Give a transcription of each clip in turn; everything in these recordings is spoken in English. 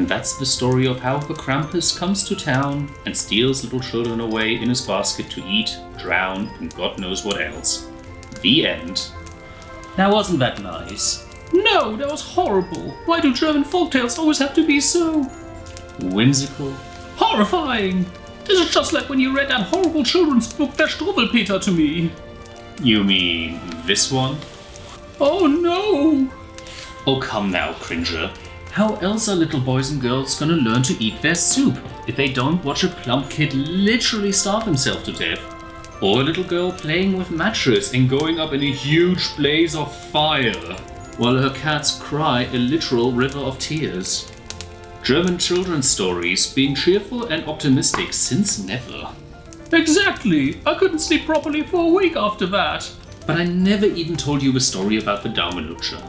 And that's the story of how the Krampus comes to town and steals little children away in his basket to eat, drown, and God knows what else. The end. Now wasn't that nice? No, that was horrible. Why do German folktales always have to be so whimsical? Horrifying! This is just like when you read that horrible children's book Der Struwwelpeter to me. You mean this one? Oh no! Oh come now, Cringer. How else are little boys and girls gonna learn to eat their soup if they don't watch a plump kid literally starve himself to death? Or a little girl playing with matches and going up in a huge blaze of fire, while her cats cry a literal river of tears. German children's stories being cheerful and optimistic since never. Exactly! I couldn't sleep properly for a week after that. But I never even told you a story about the Daumenlutscher.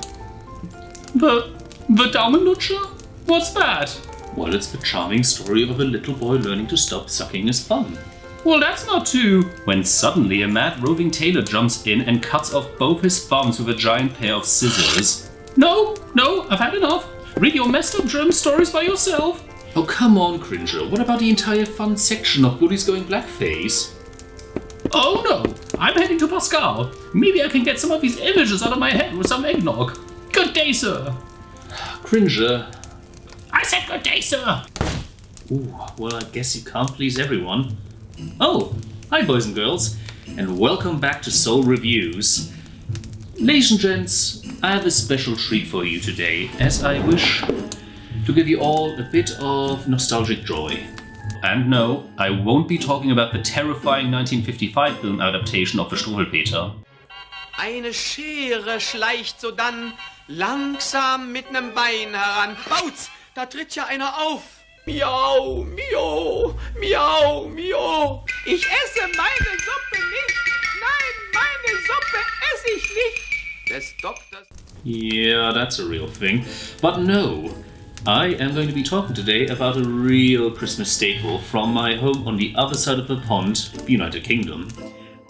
The Daumenlutscher? What's that? Well, it's the charming story of a little boy learning to stop sucking his thumb. Well, that's not too... When suddenly a mad roving tailor jumps in and cuts off both his thumbs with a giant pair of scissors. No, I've had enough. Read your messed up German stories by yourself. Oh, come on, Cringer. What about the entire fun section of bullies going blackface? Oh no, I'm heading to Pascal. Maybe I can get some of these images out of my head with some eggnog. Good day, sir. Cringer. I said good day, sir. Ooh, well, I guess you can't please everyone. Oh, hi boys and girls, and welcome back to Soul Reviews. Ladies and gents, I have a special treat for you today, as I wish to give you all a bit of nostalgic joy. And no, I won't be talking about the terrifying 1955 film adaptation of The Struwwelpeter. Eine Schere schleicht sodann langsam mit nem Bein heran. Bautz, da tritt ja einer auf. Miau, miau, miau, miau. Ich esse meine Suppe nicht. Nein, meine Suppe esse ich nicht. Des Doktors... Yeah, that's a real thing. But no, I am going to be talking today about a real Christmas staple from my home on the other side of the pond, the United Kingdom.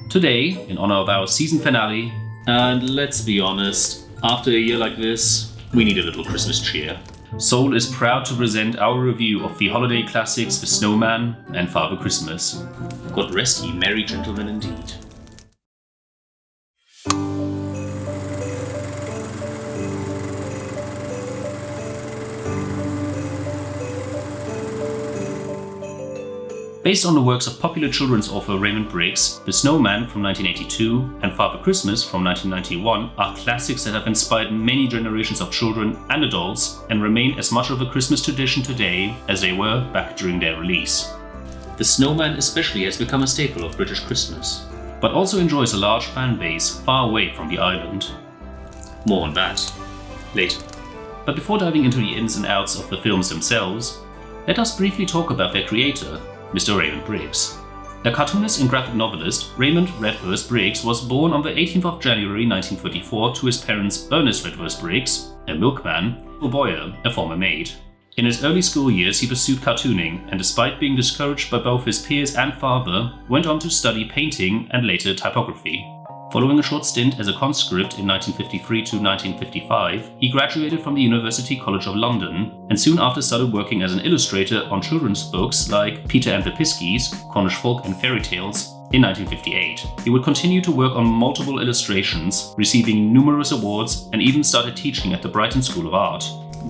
Today, in honor of our season finale, and let's be honest, after a year like this, we need a little Christmas cheer. Soul is proud to present our review of the holiday classics The Snowman and Father Christmas. God rest ye merry gentlemen indeed. Based on the works of popular children's author Raymond Briggs, The Snowman from 1982 and Father Christmas from 1991 are classics that have inspired many generations of children and adults and remain as much of a Christmas tradition today as they were back during their release. The Snowman especially has become a staple of British Christmas, but also enjoys a large fan base far away from the island. More on that later. But before diving into the ins and outs of the films themselves, let us briefly talk about their creator, Mr. Raymond Briggs. A cartoonist and graphic novelist, Raymond Redhurst Briggs was born on the 18th of January 1934 to his parents Ernest Redhurst Briggs, a milkman, and Boyer, a former maid. In his early school years he pursued cartooning and, despite being discouraged by both his peers and father, went on to study painting and later typography. Following a short stint as a conscript in 1953 to 1955, he graduated from the University College of London and soon after started working as an illustrator on children's books like Peter and the Piskies, Cornish Folk and Fairy Tales in 1958. He would continue to work on multiple illustrations, receiving numerous awards, and even started teaching at the Brighton School of Art.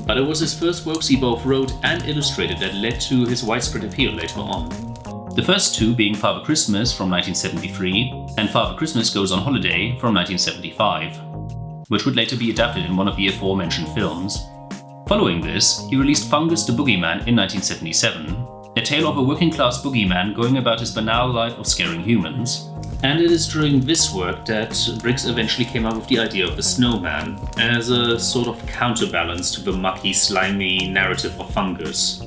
But it was his first works he both wrote and illustrated that led to his widespread appeal later on. The first two being Father Christmas from 1973 and Father Christmas Goes on Holiday from 1975, which would later be adapted in one of the aforementioned films. Following this, he released Fungus the Boogeyman in 1977, a tale of a working-class boogeyman going about his banal life of scaring humans. And it is during this work that Briggs eventually came up with the idea of the Snowman as a sort of counterbalance to the mucky, slimy narrative of Fungus.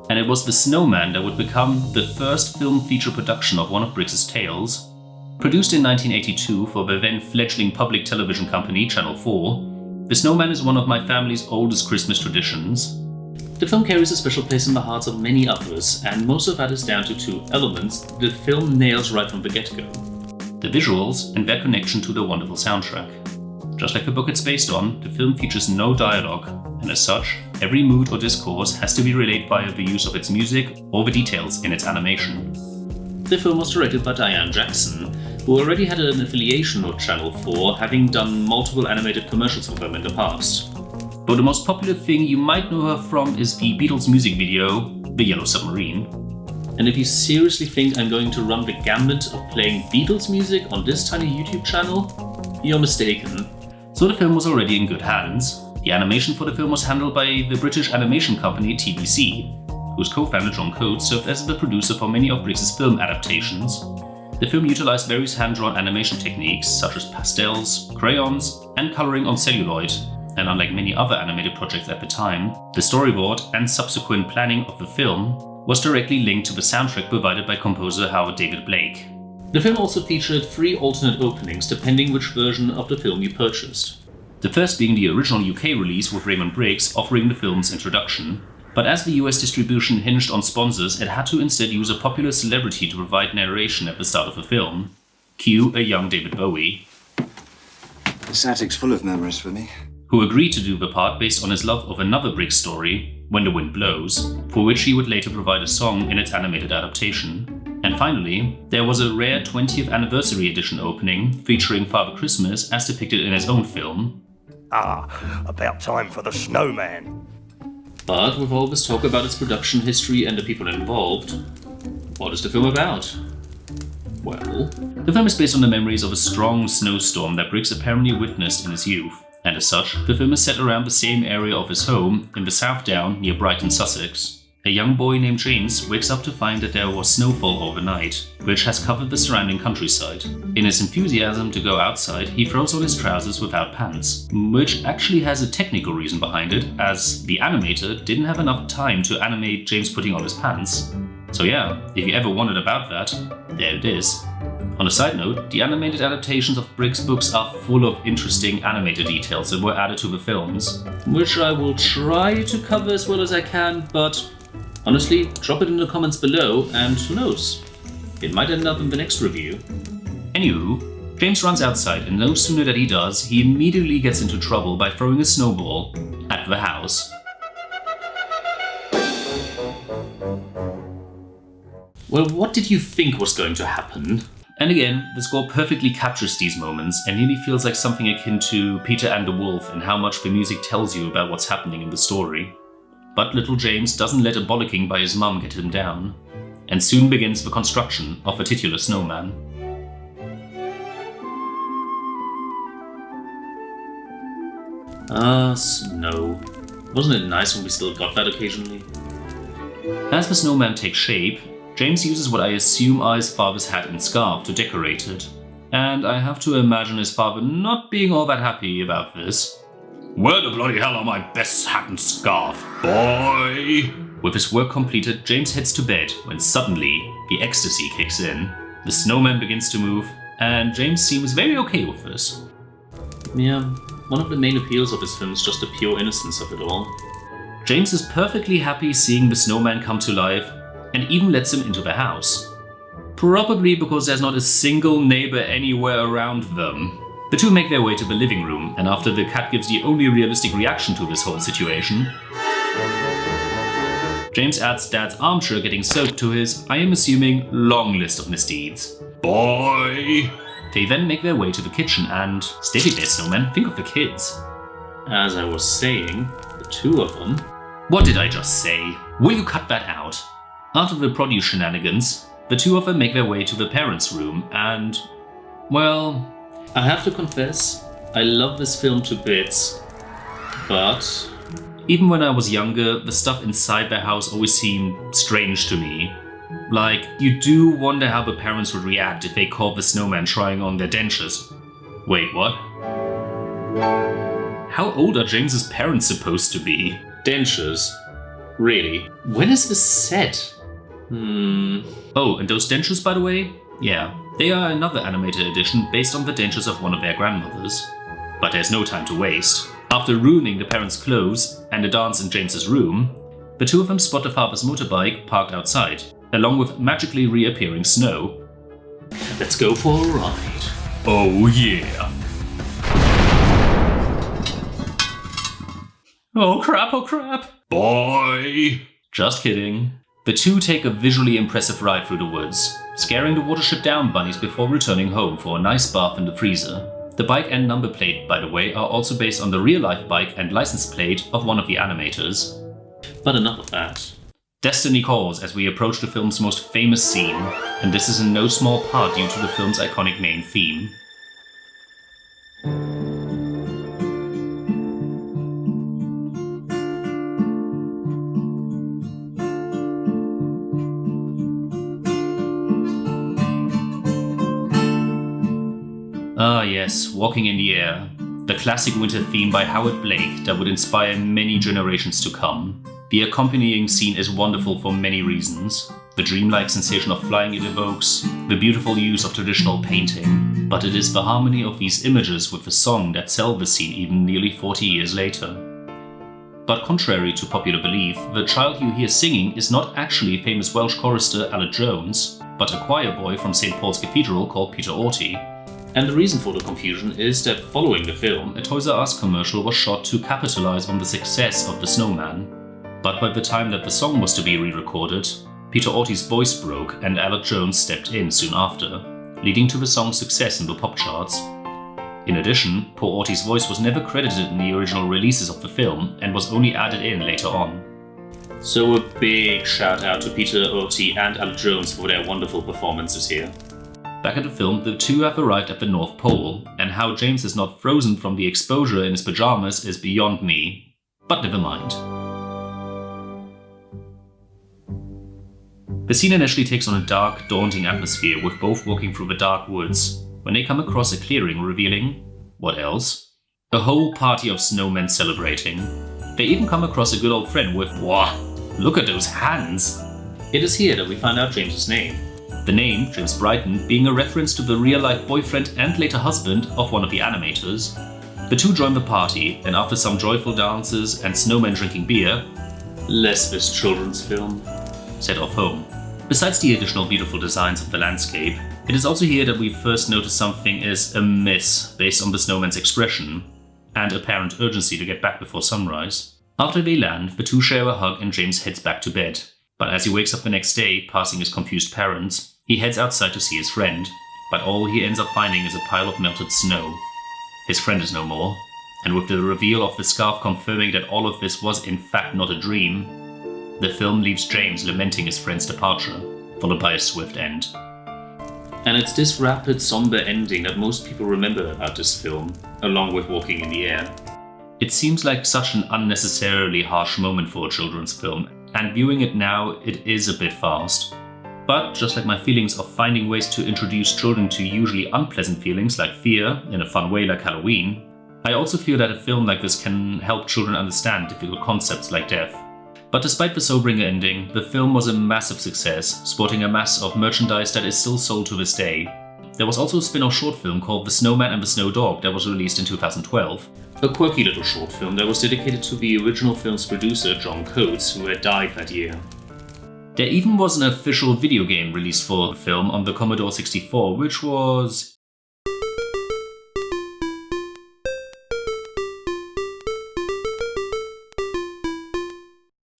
And it was The Snowman that would become the first film feature production of one of Briggs' tales. Produced in 1982 for the then fledgling public television company Channel 4, The Snowman is one of my family's oldest Christmas traditions. The film carries a special place in the hearts of many others, and most of that is down to two elements the film nails right from the get-go: the visuals and their connection to the wonderful soundtrack. Just like the book it's based on, the film features no dialogue, and as such, every mood or discourse has to be relayed via the use of its music or the details in its animation. The film was directed by Diane Jackson, who already had an affiliation with Channel 4, having done multiple animated commercials for them in the past. Though the most popular thing you might know her from is the Beatles music video, The Yellow Submarine. And if you seriously think I'm going to run the gambit of playing Beatles music on this tiny YouTube channel, you're mistaken. So the film was already in good hands. The animation for the film was handled by the British animation company TBC, whose co-founder John Coates served as the producer for many of Briggs' film adaptations. The film utilized various hand-drawn animation techniques such as pastels, crayons, and coloring on celluloid, and unlike many other animated projects at the time, the storyboard and subsequent planning of the film was directly linked to the soundtrack provided by composer Howard David Blake. The film also featured 3 alternate openings depending which version of the film you purchased. The first being the original UK release with Raymond Briggs offering the film's introduction, but as the US distribution hinged on sponsors, it had to instead use a popular celebrity to provide narration at the start of the film. Cue a young David Bowie. This attic's full of memories for me. Who agreed to do the part based on his love of another Briggs story, When the Wind Blows, for which he would later provide a song in its animated adaptation. And finally, there was a rare 20th anniversary edition opening featuring Father Christmas as depicted in his own film. About time for the Snowman. But with all this talk about its production history and the people involved, what is the film about? Well, the film is based on the memories of a strong snowstorm that Briggs apparently witnessed in his youth. And as such, the film is set around the same area of his home in the South Down near Brighton, Sussex. A young boy named James wakes up to find that there was snowfall overnight, which has covered the surrounding countryside. In his enthusiasm to go outside, he throws on his trousers without pants, which actually has a technical reason behind it, as the animator didn't have enough time to animate James putting on his pants. So yeah, if you ever wondered about that, there it is. On a side note, the animated adaptations of Briggs' books are full of interesting animated details that were added to the films, which I will try to cover as well as I can, but honestly, drop it in the comments below and who knows, it might end up in the next review. Anywho, James runs outside and no sooner that he does, he immediately gets into trouble by throwing a snowball at the house. Well, what did you think was going to happen? And again, the score perfectly captures these moments and nearly feels like something akin to Peter and the Wolf in how much the music tells you about what's happening in the story. But little James doesn't let a bollocking by his mum get him down, and soon begins the construction of the titular snowman. Snow. Wasn't it nice when we still got that occasionally? As the snowman takes shape, James uses what I assume are his father's hat and scarf to decorate it, and I have to imagine his father not being all that happy about this. Where the bloody hell are my best hat and scarf, boy? With his work completed, James heads to bed when suddenly the ecstasy kicks in. The snowman begins to move, and James seems very okay with this. Yeah, one of the main appeals of his film is just the pure innocence of it all. James is perfectly happy seeing the snowman come to life, and even lets him into the house. Probably because there's not a single neighbor anywhere around them. The two make their way to the living room, and after the cat gives the only realistic reaction to this whole situation, James adds Dad's armchair getting soaked to his, I am assuming, long list of misdeeds. Boy! They then make their way to the kitchen and, steady there, snowman, think of the kids. As I was saying, the two of them... What did I just say? Will you cut that out? After the produce shenanigans, the two of them make their way to the parents' room and, well, I have to confess, I love this film to bits, but even when I was younger, the stuff inside their house always seemed strange to me. Like, you do wonder how the parents would react if they caught the snowman trying on their dentures. Wait, what? How old are James's parents supposed to be? Dentures? Really? When is this set? Oh, and those dentures, by the way? Yeah, they are another animated edition based on the dentures of one of their grandmothers. But there's no time to waste. After ruining the parents' clothes and a dance in James's room, the two of them spot the father's motorbike parked outside, along with magically reappearing snow. Let's go for a ride. Oh yeah! Oh crap, oh crap. Boy! Just kidding. The two take a visually impressive ride through the woods, scaring the Watership Down bunnies before returning home for a nice bath in the freezer. The bike and number plate, by the way, are also based on the real-life bike and license plate of one of the animators. But enough of that. Destiny calls as we approach the film's most famous scene, and this is in no small part due to the film's iconic main theme. Ah yes, Walking in the Air, the classic winter theme by Howard Blake that would inspire many generations to come. The accompanying scene is wonderful for many reasons. The dreamlike sensation of flying it evokes, the beautiful use of traditional painting, but it is the harmony of these images with the song that sell the scene even nearly 40 years later. But contrary to popular belief, the child you hear singing is not actually famous Welsh chorister Aled Jones, but a choir boy from St. Paul's Cathedral called Peter Orty. And the reason for the confusion is that following the film, a Toys R Us commercial was shot to capitalize on the success of The Snowman. But by the time that the song was to be re-recorded, Peter Orty's voice broke and Aled Jones stepped in soon after, leading to the song's success in the pop charts. In addition, poor Orty's voice was never credited in the original releases of the film and was only added in later on. So a big shout out to Peter Orty and Aled Jones for their wonderful performances here. Back at the film, the two have arrived at the North Pole, and how James is not frozen from the exposure in his pajamas is beyond me. But never mind. The scene initially takes on a dark, daunting atmosphere with both walking through the dark woods, when they come across a clearing revealing, what else? A whole party of snowmen celebrating. They even come across a good old friend with, "Wah, look at those hands!" It is here that we find out James's name. The name, James Brighton, being a reference to the real-life boyfriend and later husband of one of the animators. The two join the party, and after some joyful dances and snowmen drinking beer, less this children's film, set off home. Besides the additional beautiful designs of the landscape, it is also here that we first notice something is amiss based on the snowman's expression and apparent urgency to get back before sunrise. After they land, the two share a hug and James heads back to bed. But as he wakes up the next day, passing his confused parents, he heads outside to see his friend, but all he ends up finding is a pile of melted snow. His friend is no more, and with the reveal of the scarf confirming that all of this was in fact not a dream, the film leaves James lamenting his friend's departure, followed by a swift end. And it's this rapid, somber ending that most people remember about this film, along with Walking in the Air. It seems like such an unnecessarily harsh moment for a children's film, and viewing it now, it is a bit fast. But just like my feelings of finding ways to introduce children to usually unpleasant feelings like fear in a fun way like Halloween, I also feel that a film like this can help children understand difficult concepts like death. But despite the sobering ending, the film was a massive success, sporting a mass of merchandise that is still sold to this day. There was also a spin-off short film called The Snowman and the Snow Dog that was released in 2012. A quirky little short film that was dedicated to the original film's producer John Coates, who had died that year. There even was an official video game released for the film on the Commodore 64, which was...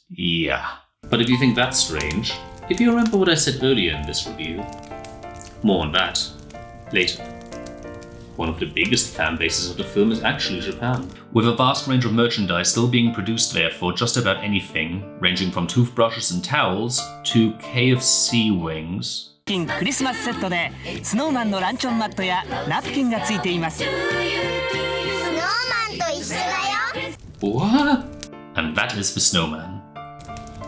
yeah. But if you think that's strange, if you remember what I said earlier in this review, more on that later. One of the biggest fan bases of the film is actually Japan, with a vast range of merchandise still being produced there for just about anything, ranging from toothbrushes and towels to KFC wings. クリスマスセットでスノーマンのランチョンマットやナプキンがついています。What? And that is The Snowman.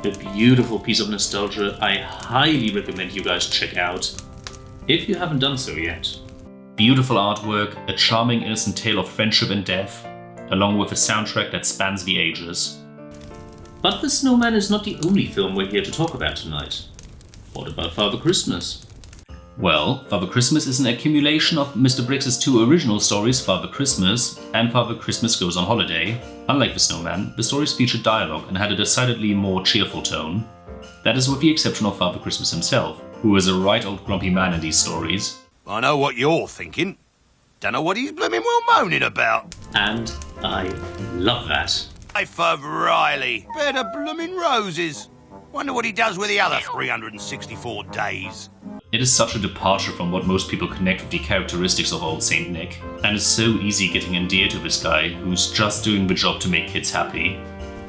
A beautiful piece of nostalgia I highly recommend you guys check out, if you haven't done so yet. Beautiful artwork, a charming innocent tale of friendship and death, along with a soundtrack that spans the ages. But The Snowman is not the only film we're here to talk about tonight. What about Father Christmas? Well, Father Christmas is an accumulation of Mr. Briggs' two original stories, Father Christmas and Father Christmas Goes on Holiday. Unlike The Snowman, the stories featured dialogue and had a decidedly more cheerful tone. That is with the exception of Father Christmas himself, who is a right old grumpy man in these stories. I know what you're thinking. Don't know what he's blooming well moaning about. And I love that. Hey, for Riley. Bed of bloomin' roses. Wonder what he does with the other 364 days. It is such a departure from what most people connect with the characteristics of old Saint Nick, and it's so easy getting endeared to this guy who's just doing the job to make kids happy.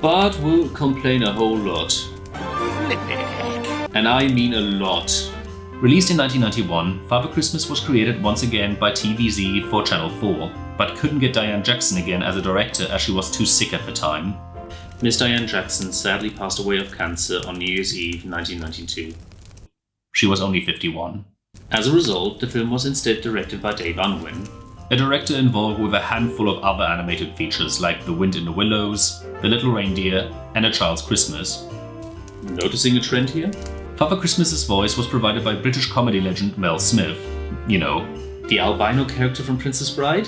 But will complain a whole lot. And I mean a lot. Released in 1991, Father Christmas was created once again by TVZ for Channel 4, but couldn't get Diane Jackson again as a director as she was too sick at the time. Miss Diane Jackson sadly passed away of cancer on New Year's Eve 1992. She was only 51. As a result, the film was instead directed by Dave Unwin, a director involved with a handful of other animated features like The Wind in the Willows, The Little Reindeer, and A Child's Christmas. Noticing a trend here? Father Christmas's voice was provided by British comedy legend Mel Smith. You know, the albino character from Princess Bride?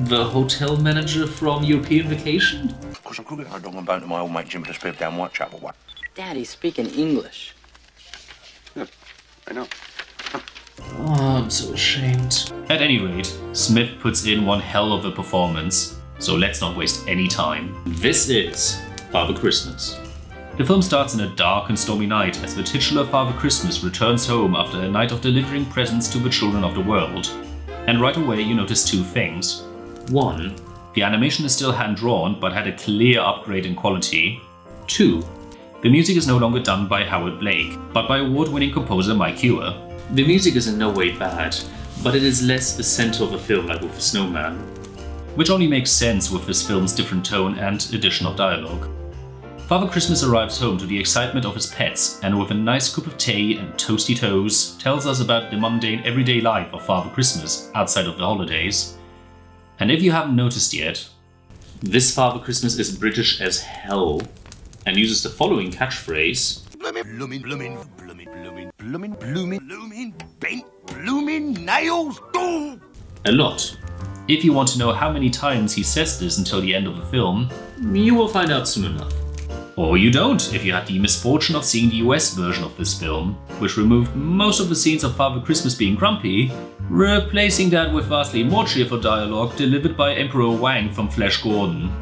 The hotel manager from European Vacation? Of course, I'm crooked. I don't want to my old mate Jim to spare down Whitechapel. What? Daddy's speaking English. Yeah, I know. Oh, I'm so ashamed. At any rate, Smith puts in one hell of a performance, so let's not waste any time. This is Father Christmas. The film starts in a dark and stormy night as the titular Father Christmas returns home after a night of delivering presents to the children of the world. And right away you notice two things. One, the animation is still hand-drawn but had a clear upgrade in quality. Two, the music is no longer done by Howard Blake, but by award-winning composer Mike Eure. The music is in no way bad, but it is less the center of the film like with The Snowman, which only makes sense with this film's different tone and addition of dialogue. Father Christmas arrives home to the excitement of his pets and with a nice cup of tea and toasty toes tells us about the mundane everyday life of Father Christmas outside of the holidays. And if you haven't noticed yet, this Father Christmas is British as hell and uses the following catchphrase: Bloomin', bent, bloomin' nails, go! A lot. If you want to know how many times he says this until the end of the film, you will find out soon enough. Or you don't, if you had the misfortune of seeing the US version of this film, which removed most of the scenes of Father Christmas being grumpy, replacing that with vastly more cheerful dialogue delivered by Emperor Wang from Flash Gordon.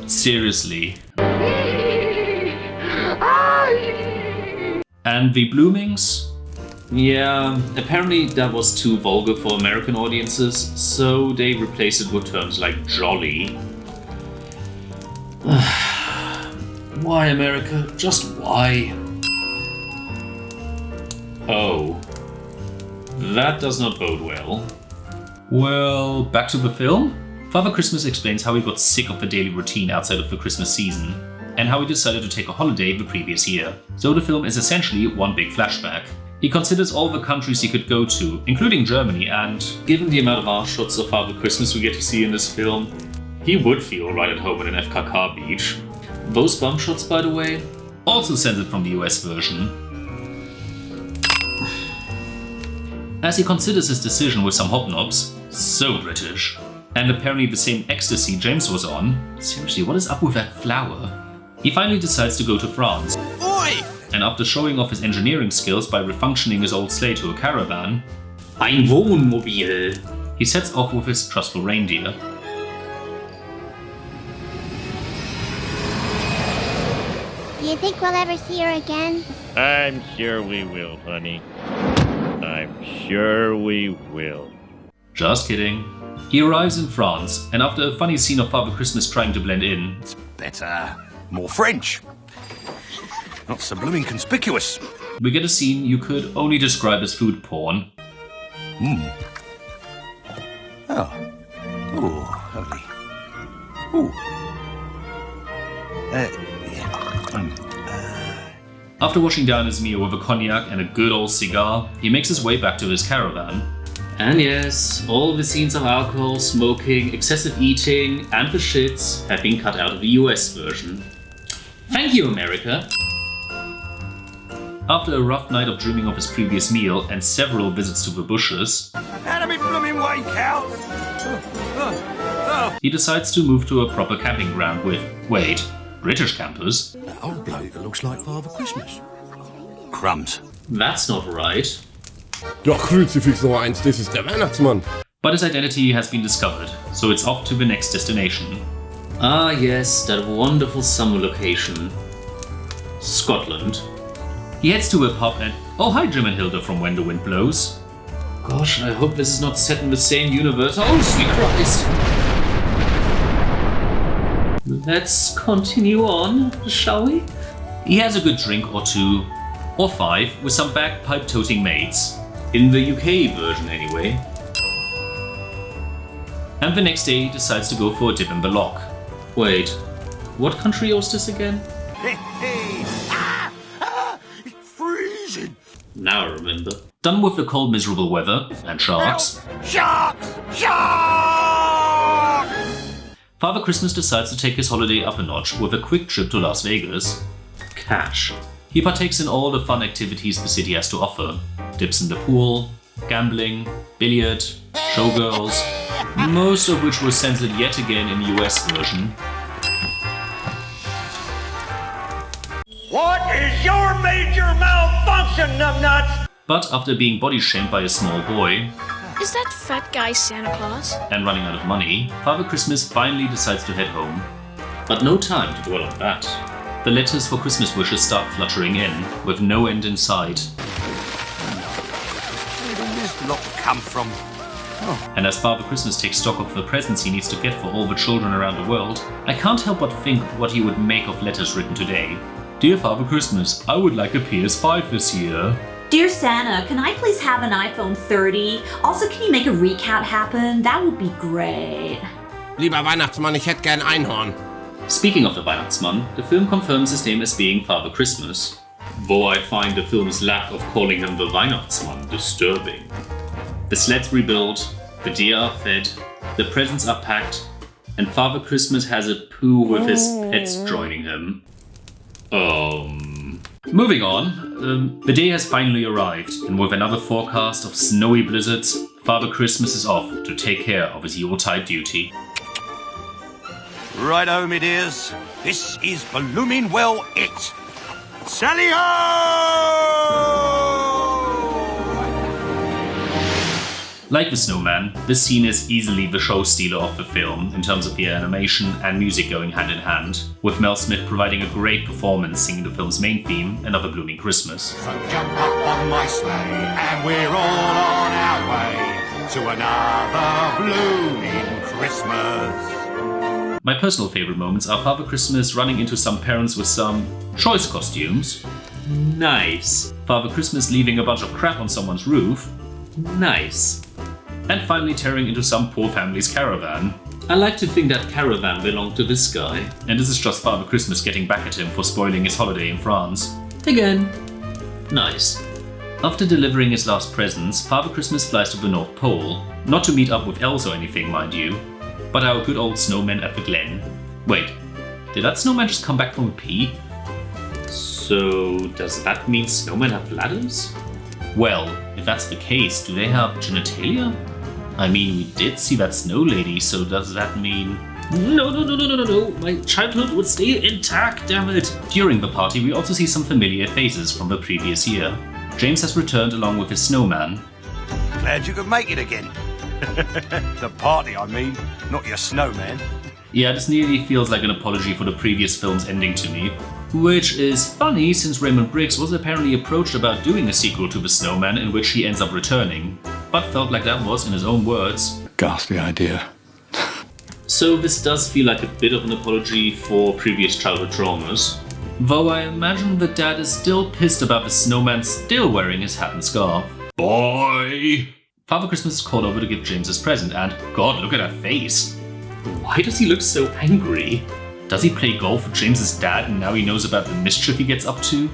Seriously. And the Bloomings? Yeah, apparently that was too vulgar for American audiences, so they replaced it with terms like jolly. Why, America? Just why? Oh. That does not bode well. Well, back to the film? Father Christmas explains how he got sick of the daily routine outside of the Christmas season, and how he decided to take a holiday the previous year. So the film is essentially one big flashback. He considers all the countries he could go to, including Germany, and given the amount of arse shots of Father Christmas we get to see in this film, he would feel right at home in an FKK beach. Those bum shots, by the way, also censored from the US version. As he considers his decision with some hobnobs, so British, and apparently the same ecstasy James was on, seriously, what is up with that flower? He finally decides to go to France. Oi! And after showing off his engineering skills by refunctioning his old sleigh to a caravan, ein Wohnmobil, he sets off with his trustful reindeer. Do you think we'll ever see her again? I'm sure we will, honey. I'm sure we will. Just kidding. He arrives in France, and after a funny scene of Father Christmas trying to blend in, It's better. More French. Not so blooming conspicuous. we get a scene you could only describe as food porn. Oh. Ooh, lovely. Ooh. Yeah. After washing down his meal with a cognac and a good old cigar, he makes his way back to his caravan. And yes, all the scenes of alcohol, smoking, excessive eating, and the shits have been cut out of the US version. Thank you, America! After a rough night of dreaming of his previous meal and several visits to the bushes, Out of me blooming way, cow! he decides to move to a proper camping ground with, wait, British campers? That old bloke that looks like Father Christmas. Crumbs. That's not right. Doch, Kruzifix Nummer 1, das ist der Weihnachtsmann. But his identity has been discovered, so it's off to the next destination. Ah yes, that wonderful summer location. Scotland. He heads to a pub and... Oh, hi Jim and Hilda from When the Wind Blows. Gosh, I hope this is not set in the same universe. Oh, sweet Christ! Let's continue on, shall we? He has a good drink or two, or 5, with some bagpipe-toting mates. In the UK version, anyway. And the next day he decides to go for a dip in the loch. Wait, what country was this again? It's freezing. Now I remember. Done with the cold, miserable weather and sharks. Sharks! Sharks! Father Christmas decides to take his holiday up a notch with a quick trip to Las Vegas. Cash. He partakes in all the fun activities the city has to offer. Dips in the pool, gambling, billiard, showgirls, most of which were censored yet again in the US version. What is your major malfunction, numbnuts? But after being body shamed by a small boy, Is that fat guy Santa Claus? and running out of money, Father Christmas finally decides to head home. But no time to dwell on that. The letters for Christmas wishes start fluttering in, with no end in sight. Where did this lot come from? And as Father Christmas takes stock of the presents he needs to get for all the children around the world, I can't help but think what he would make of letters written today. Dear Father Christmas, I would like a PS5 this year. Dear Santa, can I please have an iPhone 30? Also, can you make a recount happen? That would be great. Lieber Weihnachtsmann, ich hätte gern Einhorn. Speaking of the Weihnachtsmann, the film confirms his name as being Father Christmas, though I find the film's lack of calling him the Weihnachtsmann disturbing. The sleds rebuilt, the deer are fed, the presents are packed, and Father Christmas has a poo with his pets joining him. Moving on, the day has finally arrived, and with another forecast of snowy blizzards, Father Christmas is off to take care of his Yuletide duty. Righto, me dears. This is blooming well it. Sally-ho! Like The Snowman, this scene is easily the show stealer of the film in terms of the animation and music going hand in hand, with Mel Smith providing a great performance singing the film's main theme, Another Blooming Christmas. So jump up on my sleigh and we're all on our way to another blooming Christmas. My personal favorite moments are Father Christmas running into some parents with some choice costumes. Nice. Father Christmas leaving a bunch of crap on someone's roof. Nice. And finally tearing into some poor family's caravan. I like to think that caravan belonged to this guy, and this is just Father Christmas getting back at him for spoiling his holiday in France. Again. Nice. After delivering his last presents, Father Christmas flies to the North Pole, not to meet up with elves or anything, mind you, but our good old snowman at the Glen. Wait, did that snowman just come back from a pee? So does that mean snowmen have bladders? Well, if that's the case, do they have genitalia? I mean, we did see that snow lady, so does that mean... No, my childhood would stay intact, damn it! During the party, we also see some familiar faces from the previous year. James has returned along with his snowman. Glad you could make it again. The party, I mean, not your snowman. Yeah, this nearly feels like an apology for the previous film's ending to me. Which is funny since Raymond Briggs was apparently approached about doing a sequel to The Snowman in which he ends up returning, but felt like that was, in his own words, a ghastly idea. So this does feel like a bit of an apology for previous childhood traumas. Though I imagine the dad is still pissed about the snowman still wearing his hat and scarf. Boy! Father Christmas is called over to give James his present and, God, look at that face! Why does he look so angry? Does he play golf with James's dad and now he knows about the mischief he gets up to?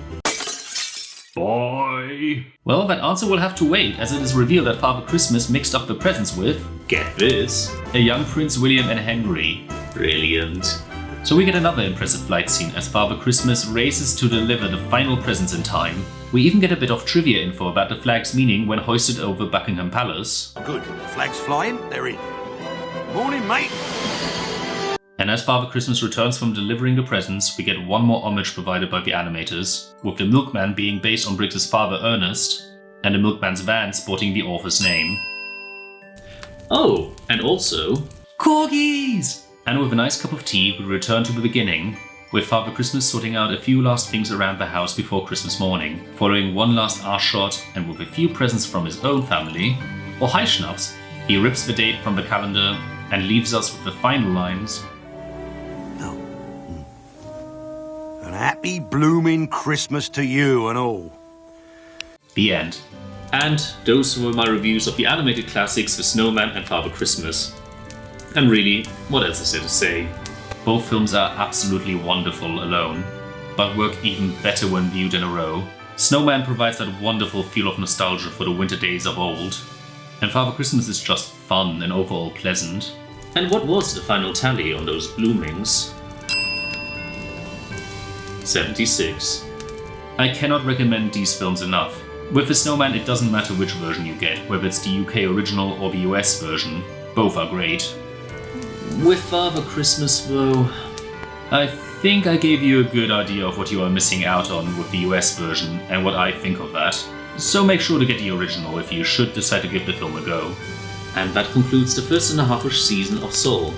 Boy! Well, that answer will have to wait, as it is revealed that Father Christmas mixed up the presents with, get this, a young Prince William and Henry. Brilliant. So we get another impressive flight scene as Father Christmas races to deliver the final presents in time. We even get a bit of trivia info about the flag's meaning when hoisted over Buckingham Palace. Good. Flag's flying. They're in. Morning, mate. And as Father Christmas returns from delivering the presents, we get one more homage provided by the animators, with the milkman being based on Briggs' father Ernest, and the milkman's van sporting the author's name. Oh, and also corgis! And with a nice cup of tea, we return to the beginning, with Father Christmas sorting out a few last things around the house before Christmas morning, following one last arse shot and with a few presents from his own family. Or hi Schnaps, he rips the date from the calendar and leaves us with the final lines. An happy blooming Christmas to you and all. The end. And those were my reviews of the animated classics The Snowman and Father Christmas. And really, what else is there to say? Both films are absolutely wonderful alone, but work even better when viewed in a row. Snowman provides that wonderful feel of nostalgia for the winter days of old, and Father Christmas is just fun and overall pleasant. And what was the final tally on those bloomings? 76. I cannot recommend these films enough. With The Snowman, it doesn't matter which version you get, whether it's the UK original or the US version. Both are great. With Father Christmas, though, I think I gave you a good idea of what you are missing out on with the US version and what I think of that. So make sure to get the original if you should decide to give the film a go. And that concludes the 1.5-ish season of Soul.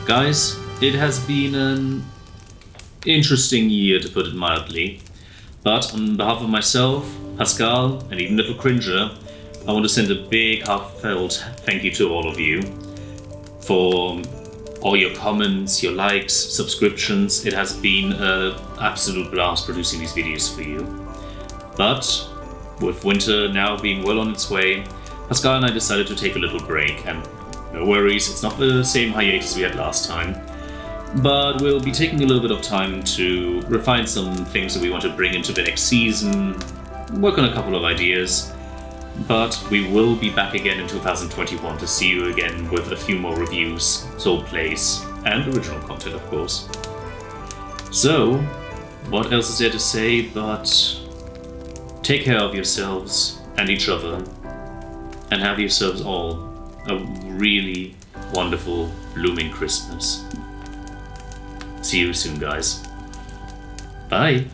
Guys, it has been an interesting year, to put it mildly. But on behalf of myself, Pascal, and even Little Cringer, I want to send a big heartfelt thank you to all of you for all your comments, your likes, subscriptions. It has been an absolute blast producing these videos for you. But with winter now being well on its way, Pascal and I decided to take a little break, and no worries, it's not the same hiatus we had last time. But we'll be taking a little bit of time to refine some things that we want to bring into the next season, work on a couple of ideas, but we will be back again in 2021 to see you again with a few more reviews, Soul plays, and original content, of course. So, what else is there to say but take care of yourselves and each other, and have yourselves all a really wonderful, blooming Christmas. See you soon, guys. Bye!